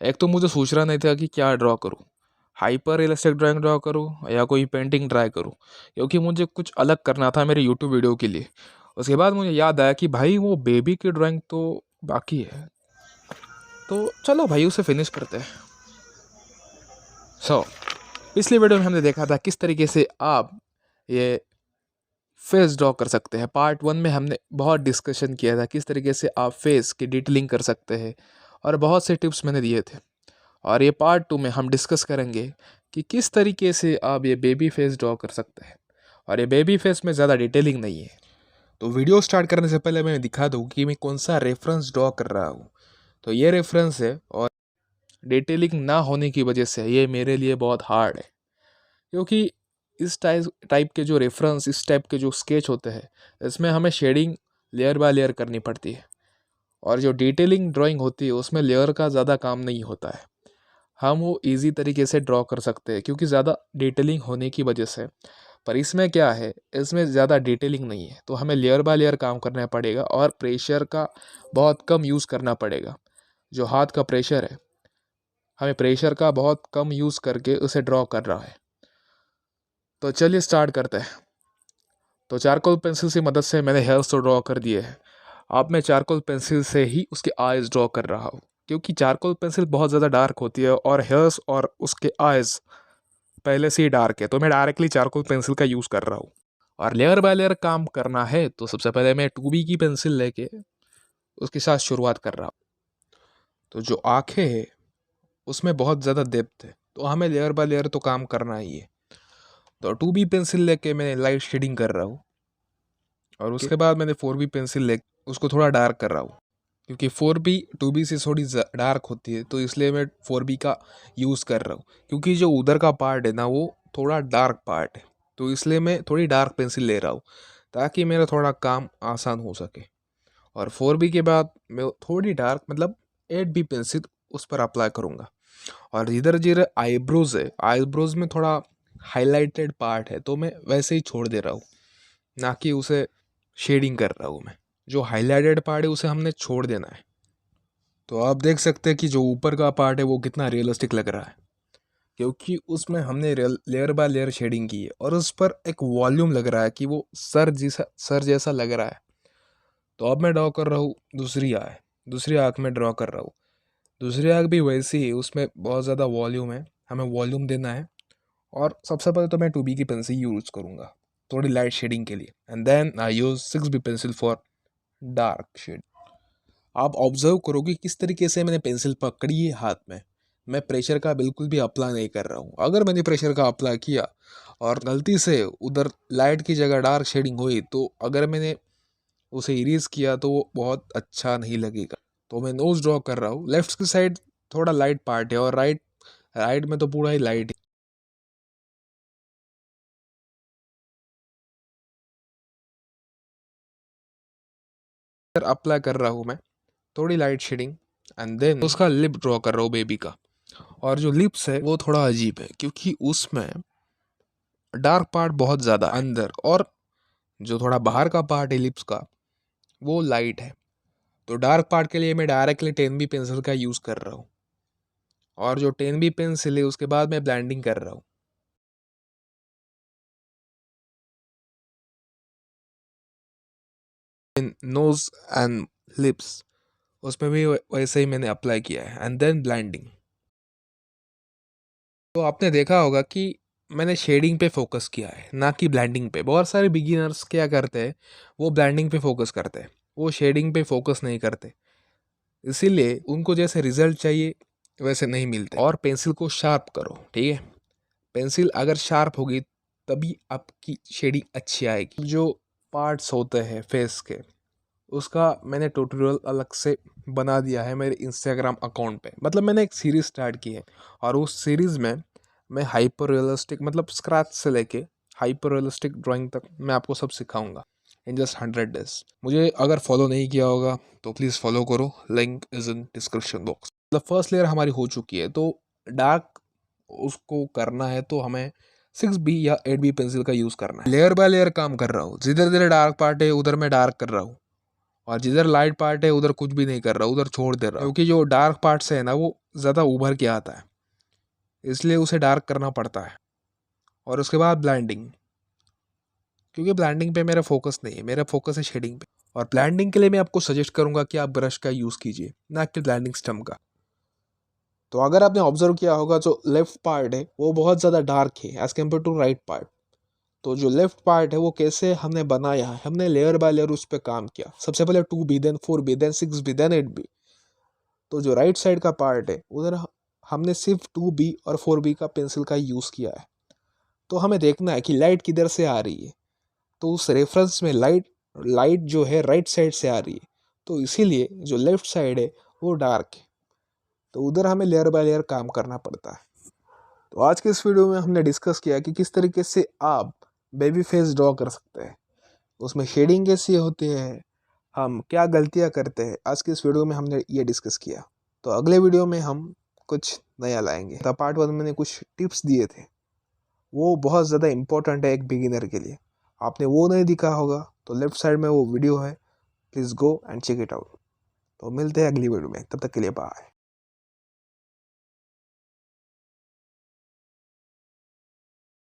एक तो मुझे सोच रहा नहीं था कि क्या ड्रॉ करूँ, हाइपर रियलिस्टिक ड्राइंग ड्रॉ करूँ या कोई पेंटिंग ट्राई करूँ, क्योंकि मुझे कुछ अलग करना था मेरे यूट्यूब वीडियो के लिए। उसके बाद मुझे याद आया कि भाई वो बेबी की ड्राइंग तो बाकी है, तो चलो भाई उसे फिनिश करते हैं। पिछली वीडियो में हमने देखा था किस तरीके से आप ये फेस ड्रॉ कर सकते हैं। पार्ट 1 में हमने बहुत डिस्कशन किया था किस तरीके से आप फेस की डिटेलिंग कर सकते हैं, और बहुत से टिप्स मैंने दिए थे। और ये पार्ट 2 में हम डिस्कस करेंगे कि किस तरीके से आप ये बेबी फेस ड्रॉ कर सकते हैं। और ये बेबी फेस में ज़्यादा डिटेलिंग नहीं है। तो वीडियो स्टार्ट करने से पहले मैं दिखा दूँ कि मैं कौन सा रेफरेंस ड्रॉ कर रहा हूँ। तो ये रेफरेंस है, और डिटेलिंग ना होने की वजह से ये मेरे लिए बहुत हार्ड है, क्योंकि इस टाइप के जो रेफरेंस, इस टाइप के जो स्केच होते हैं, इसमें हमें शेडिंग लेयर बाय लेयर करनी पड़ती है। और जो डिटेलिंग ड्राइंग होती है उसमें लेयर का ज़्यादा काम नहीं होता है, हम वो इजी तरीके से ड्रॉ कर सकते हैं क्योंकि ज़्यादा डिटेलिंग होने की वजह से। पर इसमें क्या है, इसमें ज़्यादा डिटेलिंग नहीं है, तो हमें लेयर बाय लेयर काम करना पड़ेगा और प्रेशर का बहुत कम यूज़ करना पड़ेगा। जो हाथ का प्रेशर है, हमें प्रेशर का बहुत कम यूज़ करके उसे ड्रॉ कर रहा है। तो चलिए स्टार्ट करते हैं। तो चारकोल पेंसिल की मदद से मैंने हेयर्स तो ड्रॉ कर दिए हैं। अब मैं चारकोल पेंसिल से ही उसके आइज़ ड्रॉ कर रहा हूँ, क्योंकि चारकोल पेंसिल बहुत ज़्यादा डार्क होती है और हेयर्स और उसके आइज़ पहले से ही डार्क है, तो मैं डायरेक्टली चारकोल पेंसिल का यूज़ कर रहा हूँ। और लेयर बाय लेयर काम करना है तो सबसे पहले मैं 2B की पेंसिल लेके उसके साथ शुरुआत कर रहा हूँ। तो जो आँखें हैं उसमें बहुत ज़्यादा डेप्थ है, तो हमें लेयर बाय लेयर तो काम करना ही है। तो 2B पेंसिल लेके मैं लाइट शेडिंग कर रहा हूँ, और उसके बाद मैंने 4B पेंसिल ले उसको थोड़ा डार्क कर रहा हूँ, क्योंकि 4B 2B से थोड़ी डार्क होती है, तो इसलिए मैं 4B का यूज़ कर रहा हूँ। क्योंकि जो उधर का पार्ट है ना वो थोड़ा डार्क पार्ट है, तो इसलिए मैं थोड़ी डार्क पेंसिल ले रहा हूँ ताकि मेरा थोड़ा काम आसान हो सके। और 4B के बाद मैं थोड़ी डार्क मतलब 8B पेंसिल उस पर अप्लाई करूँगा। और इधर जिधर आईब्रोज है, आईब्रोज में थोड़ा हाईलाइटेड पार्ट है, तो मैं वैसे ही छोड़ दे रहा हूँ, ना कि उसे शेडिंग कर रहा हूँ मैं। जो हाईलाइटेड पार्ट है उसे हमने छोड़ देना है। तो आप देख सकते हैं कि जो ऊपर का पार्ट है वो कितना रियलिस्टिक लग रहा है, क्योंकि उसमें हमने लेयर बाय लेयर शेडिंग की है और उस पर एक वॉल्यूम लग रहा है कि वो सर जैसा लग रहा है। तो अब मैं ड्रॉ कर रहा हूँ दूसरी आँख में ड्रॉ कर रहा हूँ। दूसरी आँख भी वैसी ही, उसमें बहुत ज़्यादा वॉल्यूम है, हमें वॉल्यूम देना है। और सबसे पहले तो मैं 2B की पेंसिल यूज़ करूँगा थोड़ी लाइट शेडिंग के लिए, and then I use 6B pencil for dark shade. आप ऑब्जर्व करोगे किस तरीके से मैंने पेंसिल पकड़ी है हाथ में। मैं प्रेशर का बिल्कुल भी अप्लाई नहीं कर रहा हूँ। अगर मैंने प्रेशर का अप्लाई किया और गलती से उधर लाइट की जगह डार्क शेडिंग हुई, तो अगर मैंने उसे इरेज किया तो वो बहुत अच्छा नहीं लगेगा। तो मैं नोज ड्रॉ कर रहा हूँ। लेफ्ट की साइड थोड़ा लाइट पार्ट है और राइट राइट में तो पूरा ही लाइट है। अप्लाई कर रहा हूँ मैं थोड़ी लाइट शेडिंग, एंड देन उसका लिप ड्रॉ कर रहा हूँ बेबी का। और जो लिप्स है वो थोड़ा अजीब है, क्योंकि उसमें डार्क पार्ट बहुत ज़्यादा अंदर, और जो थोड़ा बाहर का पार्ट है लिप्स का वो लाइट है। तो डार्क पार्ट के लिए मैं डायरेक्टली 10B पेंसिल का यूज़ कर रहा हूँ, और जो 10B पेंसिल है उसके बाद मैं ब्लेंडिंग कर रहा हूँ। नोज एंड लिप्स उसमें भी वैसे ही मैंने अप्लाई किया है, एंड देन ब्लेंडिंग। तो आपने देखा होगा कि मैंने शेडिंग पे फोकस किया है, ना कि ब्लेंडिंग पे। बहुत सारे बिगिनर्स क्या करते हैं, वो ब्लेंडिंग पे फोकस करते हैं, वो शेडिंग पे फोकस नहीं करते, इसीलिए उनको जैसे रिजल्ट चाहिए वैसे नहीं मिलते। और पेंसिल को शार्प करो, ठीक है। पेंसिल अगर शार्प होगी तभी आपकी शेडिंग अच्छी आएगी। जो पार्ट्स होते हैं फेस के, उसका मैंने ट्यूटोरियल अलग से बना दिया है मेरे इंस्टाग्राम अकाउंट पे। मतलब मैंने एक सीरीज स्टार्ट की है, और उस सीरीज़ में मैं हाइपर रियलिस्टिक मतलब स्क्रैच से लेके हाइपर रियलिस्टिक ड्राइंग तक मैं आपको सब सिखाऊंगा इन जस्ट 100 डेज। मुझे अगर फॉलो नहीं किया होगा तो प्लीज़ फॉलो करो, link is in description box. मतलब फर्स्ट लेयर हमारी हो चुकी है, तो डार्क उसको करना है तो हमें 6B या 8B पेंसिल का यूज़ करना है। लेयर बाय लेयर काम कर रहा हूँ, जिधर जिधर डार्क पार्ट है उधर मैं डार्क कर रहा हूँ, और जिधर लाइट पार्ट है उधर कुछ भी नहीं कर रहा, उधर छोड़ दे रहा, क्योंकि जो डार्क पार्ट से है ना वो ज़्यादा उभर के आता है, इसलिए उसे डार्क करना पड़ता है। और उसके बाद ब्लेंडिंग, क्योंकि ब्लेंडिंग पे मेरा फोकस नहीं है, मेरा फोकस है शेडिंग पे। और ब्लेंडिंग के लिए मैं आपको सजेस्ट करूंगा कि आप ब्रश का यूज़ कीजिए, ना कि ब्लेंडिंग स्टम्प का। तो अगर आपने ऑब्जर्व किया होगा जो लेफ्ट पार्ट है वो बहुत ज़्यादा डार्क है as compare to right part. तो जो लेफ्ट पार्ट है वो कैसे हमने बनाया है, हमने लेयर बाय लेयर उस पर काम किया। सबसे पहले 2B, then 4B, then 6B, then 8B। तो जो राइट साइड का पार्ट है उधर हमने सिर्फ 2B और 4B का पेंसिल का यूज़ किया है। तो हमें देखना है कि लाइट किधर से आ रही है, तो उस रेफरेंस में लाइट जो है राइट साइड से आ रही है, तो इसीलिए जो लेफ्ट साइड है वो डार्क है। तो उधर हमें लेयर बाय लेयर काम करना पड़ता है। तो आज के इस वीडियो में हमने डिस्कस किया कि किस तरीके से आप बेबी फेस ड्रॉ कर सकते हैं, उसमें शेडिंग कैसी होती है, हम क्या गलतियां करते हैं। आज के इस वीडियो में हमने ये डिस्कस किया। तो अगले वीडियो में हम कुछ नया लाएंगे। तो पार्ट 1 में मैंने कुछ टिप्स दिए थे, वो बहुत ज़्यादा इंपॉर्टेंट है एक बिगिनर के लिए। आपने वो नहीं दिखा होगा तो लेफ्ट साइड में वो वीडियो है, please go and check it out. तो मिलते हैं अगली वीडियो में, तब तक के लिए बाय।